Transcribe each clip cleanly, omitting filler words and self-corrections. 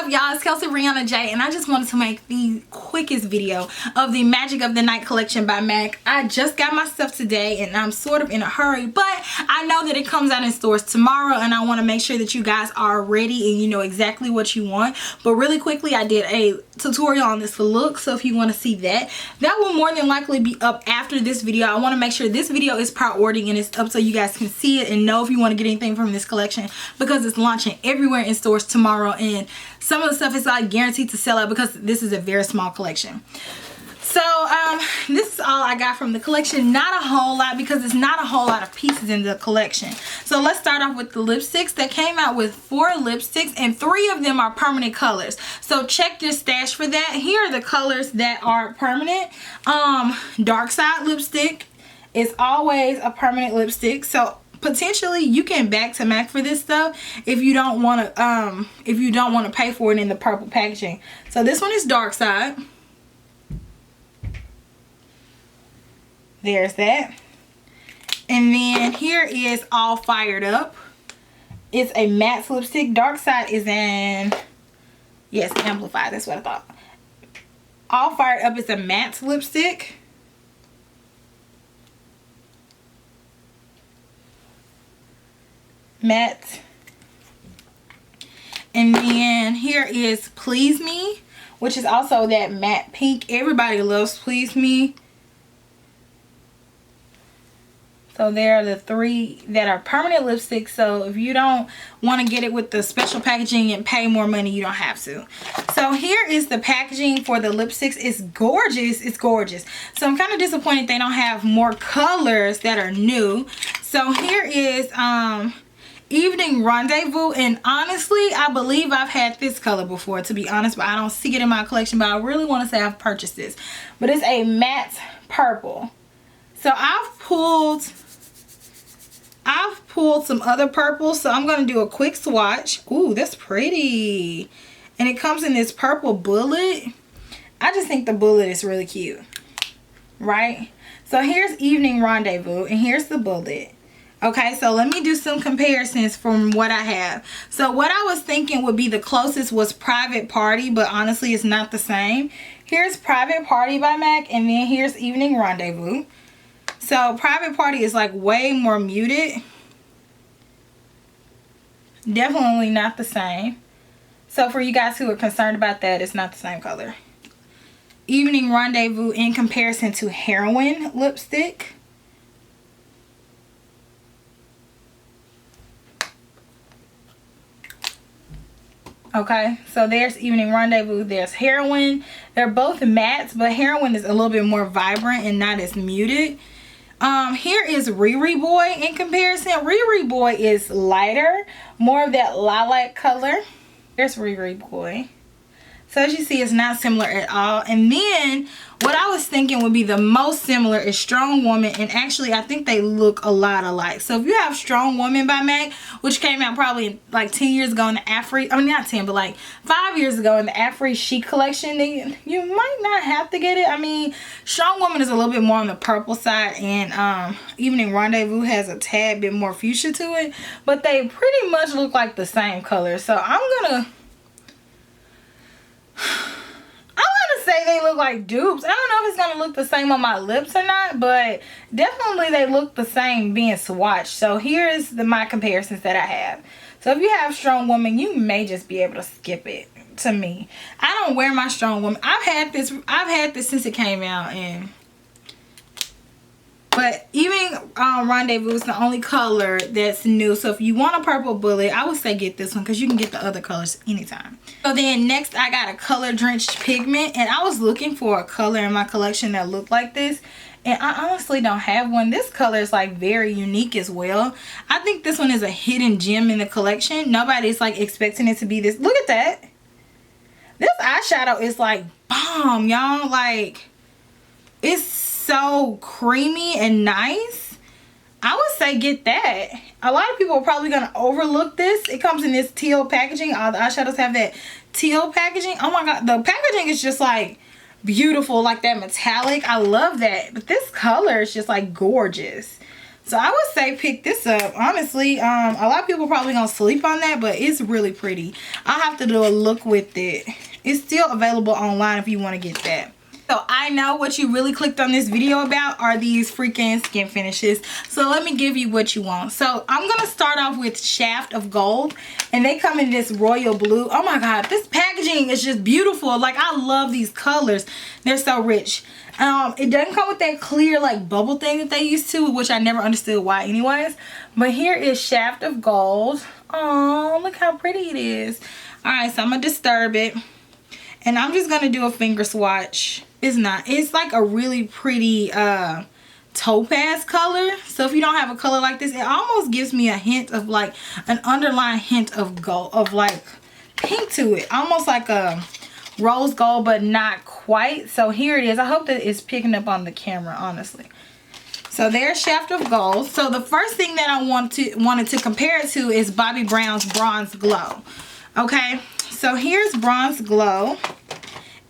up, y'all? It's KelseeBrianaJai, and I just wanted to make the quickest video of the Magic of the Night collection by MAC. I just got my stuff today and I'm sort of in a hurry, but I know that it comes out in stores tomorrow and I want to make sure that you guys are ready and you know exactly what you want. But really quickly, I did a tutorial on this look, so if you want to see that, that will more than likely be up after this video. I want to make sure this video is priority and it's up so you guys can see it and know if you want to get anything from this collection, because it's launching everywhere in stores tomorrow, and some of the stuff is like guaranteed to sell out because this is a very small collection. So this is all I got from the collection. Not a whole lot because it's not a whole lot of pieces in the collection. So let's start off with the lipsticks. They came out with 4 lipsticks and 3 of them are permanent colors. So check your stash for that. Here are the colors that are permanent. Dark Side lipstick is always a permanent lipstick. So potentially you can back to MAC for this stuff if you don't want to pay for it in the purple packaging. So this one is Dark Side. There's that. And then here is All Fired Up. It's a matte lipstick. Dark Side is in, yes, Amplified. That's what I thought. All Fired Up is a matte lipstick. Matte. And then here is Please Me, which is also that matte pink. Everybody loves Please Me. So there are the 3 that are permanent lipsticks. So if you don't want to get it with the special packaging and pay more money, you don't have to. So here is the packaging for the lipsticks. It's gorgeous. It's gorgeous. So I'm kind of disappointed they don't have more colors that are new. So here is Evening Rendezvous, and honestly I believe I've had this color before, to be honest, but I don't see it in my collection. But I really want to say I've purchased this, but it's a matte purple. So I've pulled some other purples, so I'm going to do a quick swatch. Ooh, that's pretty, and it comes in this purple bullet. I just think the bullet is really cute, right? So here's Evening Rendezvous and here's the bullet. Okay, so let me do some comparisons from what I have. So what I was thinking would be the closest was Private Party, but honestly it's not the same. Here's Private Party by MAC, and then here's Evening Rendezvous. So Private Party is like way more muted. Definitely not the same. So for you guys who are concerned about that, it's not the same color. Evening Rendezvous in comparison to Heroin lipstick. Okay, so there's Evening Rendezvous, there's Heroin. They're both mattes, but Heroin is a little bit more vibrant and not as muted. Here is Riri Boy in comparison. Riri Boy is lighter, more of that lilac color. Here's Riri Boy. So as you see, it's not similar at all. And then what I was thinking would be the most similar is Strong Woman, and actually I think they look a lot alike. So if you have Strong Woman by MAC, which came out probably like 10 years ago in the Afri, I mean not 10, but like 5 years ago in the Afri Chic collection, then you might not have to get it. I mean, Strong Woman is a little bit more on the purple side, and Evening Rendezvous has a tad bit more fuchsia to it, but they pretty much look like the same color. So I'm gonna say they look like dupes. I don't know if it's gonna look the same on my lips or not, but definitely they look the same being swatched. So here's my comparisons that I have. So if you have Strong Woman, you may just be able to skip it. To me, I don't wear my Strong Woman. I've had this since it came out, but Evening Rendezvous is the only color that's new. So if you want a purple bullet, I would say get this one because you can get the other colors anytime. So then next I got a color drenched pigment, and I was looking for a color in my collection that looked like this, and I honestly don't have one. This color is like very unique as well. I think this one is a hidden gem in the collection. Nobody's like expecting it to be this. Look at that. This eyeshadow is like bomb, y'all. Like, it's so creamy and nice. I would say get that. A lot of people are probably gonna overlook this. It comes in this teal packaging. All the eyeshadows have that teal packaging. Oh my god, the packaging is just like beautiful, like that metallic. I love that. But this color is just like gorgeous. So I would say pick this up. Honestly, a lot of people probably gonna sleep on that, but it's really pretty. I'll have to do a look with it. It's still available online if you want to get that. So I know what you really clicked on this video about are these freaking skin finishes. So let me give you what you want. So I'm going to start off with Shaft of Gold. And they come in this royal blue. Oh my god, this packaging is just beautiful. Like, I love these colors. They're so rich. It doesn't come with that clear like bubble thing that they used to, which I never understood why anyways. But here is Shaft of Gold. Oh, look how pretty it is. Alright, so I'm going to disturb it. And I'm just going to do a finger swatch. It's like a really pretty topaz color. So if you don't have a color like this, it almost gives me a hint of like an underlying hint of gold, of like pink to it. Almost like a rose gold, but not quite. So here it is. I hope that it's picking up on the camera, honestly. So there's Shaft of Gold. So the first thing that I wanted to compare it to is Bobbi Brown's Bronze Glow. Okay, so here's Bronze Glow.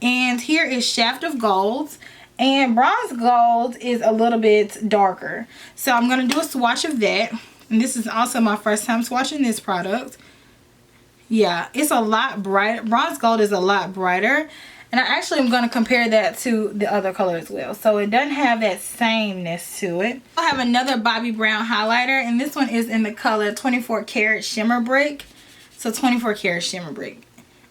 And here is Shaft of Gold. And Bronze Gold is a little bit darker. So I'm going to do a swatch of that. And this is also my first time swatching this product. Yeah, it's a lot brighter. Bronze Gold is a lot brighter. And I actually am going to compare that to the other color as well. So it doesn't have that sameness to it. I have another Bobbi Brown highlighter. And this one is in the color 24 Karat Shimmer Brick. So 24 Karat Shimmer Brick.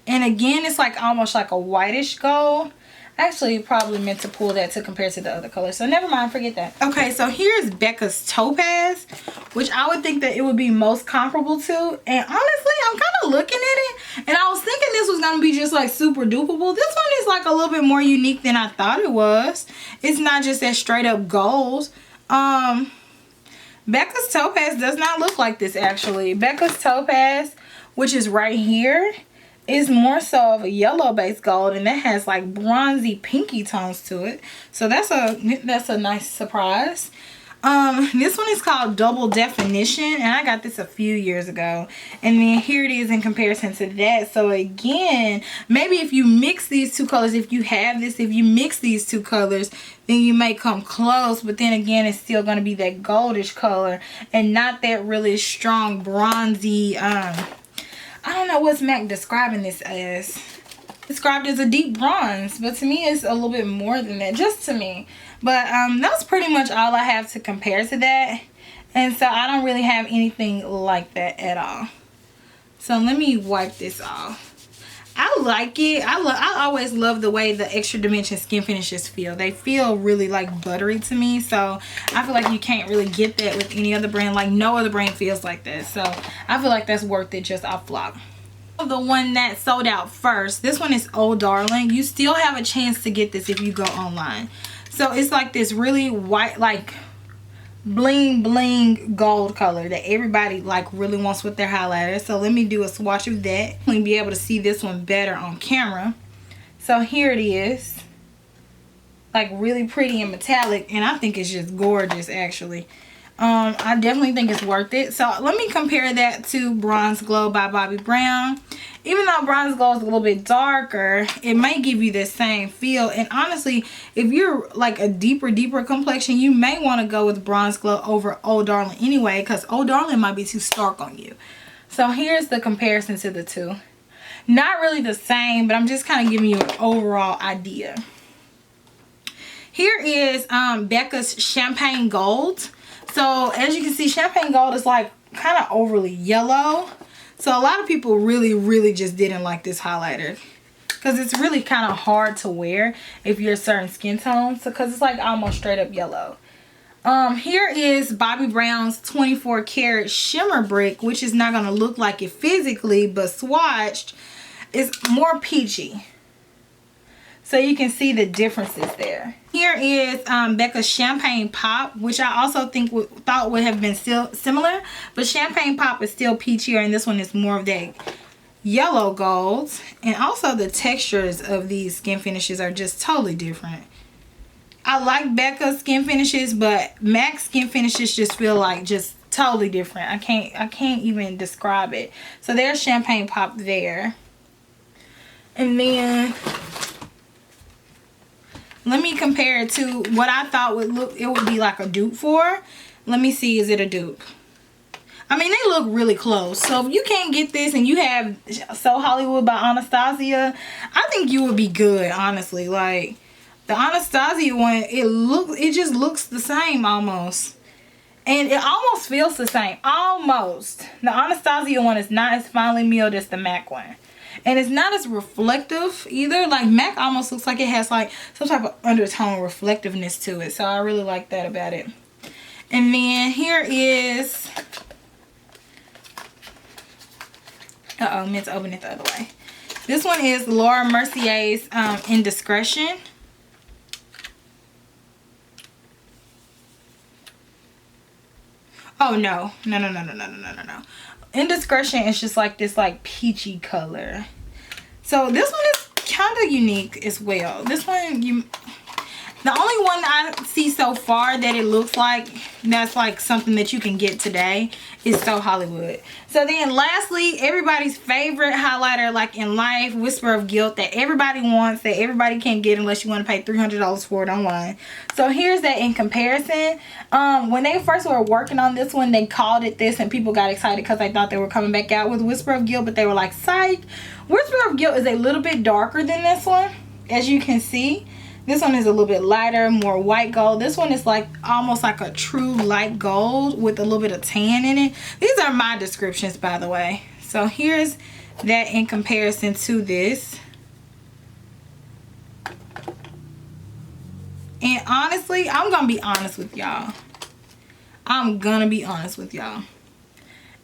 And again, it's like almost like a whitish gold. Actually, probably meant to pull that to compare to the other color. So never mind, forget that. Okay, so here's Becca's Topaz, which I would think that it would be most comparable to. And honestly, I'm kind of looking at it. And I was thinking this was going to be just like super dupeable. This one is like a little bit more unique than I thought it was. It's not just that straight up gold. Becca's Topaz does not look like this actually. Becca's Topaz, which is right here, is more so of a yellow based gold, and that has like bronzy pinky tones to it. So that's a nice surprise. This one is called Double Definition, and I got this a few years ago. And then here it is in comparison to that. So again, maybe if you mix these two colors, if you have this, if you mix these two colors, then you may come close. But then again, it's still going to be that goldish color and not that really strong bronzy, I don't know what's Mac describing this as. Described as a deep bronze, but to me it's a little bit more than that, just to me. But that's pretty much all I have to compare to that. And so I don't really have anything like that at all. So let me wipe this off. I like it. I always love the way the extra dimension skin finishes feel. They feel really like buttery to me. So I feel like you can't really get that with any other brand. Like no other brand feels like that. So I feel like that's worth it just off flop. The one that sold out first, this one is Oh Darling. You still have a chance to get this if you go online. So it's like this really white, like bling bling gold color that everybody like really wants with their highlighter. So let me do a swatch of that. You'll be able to see this one better on camera. So here it is, like really pretty and metallic, and I think it's just gorgeous actually. I definitely think it's worth it. So let me compare that to Bronze Glow by Bobbi Brown. Even though Bronze Glow is a little bit darker, it may give you the same feel. And honestly, if you're like a deeper complexion, you may want to go with Bronze Glow over Oh Darling anyway, because Oh Darling might be too stark on you. So here's the comparison to the two. Not really the same, but I'm just kind of giving you an overall idea. Here is Becca's Champagne Gold. So as you can see, Champagne Gold is like kind of overly yellow. So a lot of people really just didn't like this highlighter, because it's really kind of hard to wear if you're a certain skin tone. So because it's like almost straight up yellow. Here is Bobbi Brown's 24 Karat Shimmer Brick, which is not going to look like it physically, but swatched is more peachy. So you can see the differences there. Here is Becca's Champagne Pop, which I also thought would have been still similar. But Champagne Pop is still peachier, and this one is more of that yellow gold. And also the textures of these skin finishes are just totally different. I like Becca's skin finishes, but MAC's skin finishes just feel like just totally different. I can't even describe it. So there's Champagne Pop there. And then let me compare it to what I thought it would be like a dupe for. Let me see, is it a dupe? I mean, they look really close. So if you can't get this and you have So Hollywood by Anastasia, I think you would be good, honestly. Like, the Anastasia one, it just looks the same almost. And it almost feels the same. Almost. The Anastasia one is not as finely milled as the MAC one. And it's not as reflective either. Like, MAC almost looks like it has like some type of undertone reflectiveness to it. So I really like that about it. And then here is... Uh-oh, meant to open it the other way. This one is Laura Mercier's Indiscretion. Oh, no. No. Indiscretion is just like this like peachy color. So this one is kind of unique as well. This one, the only one I see so far that it looks like that's like something that you can get today is So Hollywood. So then lastly, everybody's favorite highlighter like in life, Whisper of Gilt, that everybody wants, that everybody can't get unless you want to pay $300 for it online. So here's that in comparison. When they first were working on this one, they called it this and people got excited because they thought they were coming back out with Whisper of Gilt, but they were like, psych. Whisper of Gilt is a little bit darker than this one, as you can see. This one is a little bit lighter, more white gold. This one is like almost like a true light gold with a little bit of tan in it. These are my descriptions, by the way. So here's that in comparison to this. And honestly, I'm gonna be honest with y'all.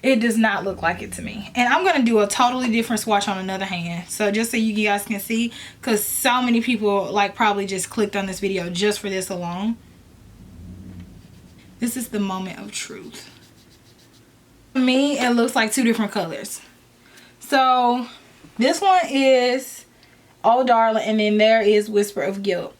It does not look like it to me. And I'm going to do a totally different swatch on another hand. So just so you guys can see. Because so many people like probably just clicked on this video just for this alone. This is the moment of truth. For me, it looks like two different colors. So this one is Oh Darling. And then there is Whisper of Gilt.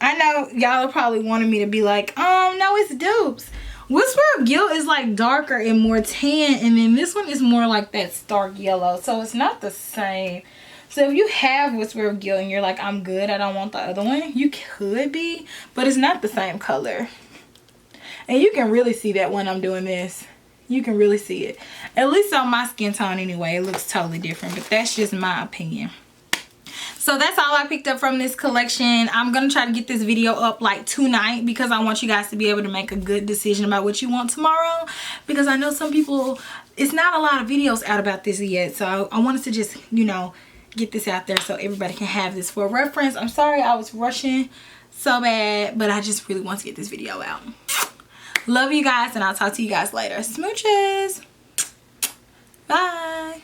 I know y'all are probably wanting me to be like, no, it's dupes. Whisper of Gilt is like darker and more tan, and then this one is more like that stark yellow, so it's not the same. So if you have Whisper of Gilt and you're like, I'm good, I don't want the other one, you could be, but it's not the same color. And you can really see that when I'm doing this. You can really see it. At least on my skin tone anyway, it looks totally different, but that's just my opinion. So that's all I picked up from this collection. I'm going to try to get this video up like tonight because I want you guys to be able to make a good decision about what you want tomorrow. Because I know some people, it's not a lot of videos out about this yet. So I wanted to just, you know, get this out there so everybody can have this for reference. I'm sorry I was rushing so bad, but I just really want to get this video out. Love you guys, and I'll talk to you guys later. Smooches. Bye.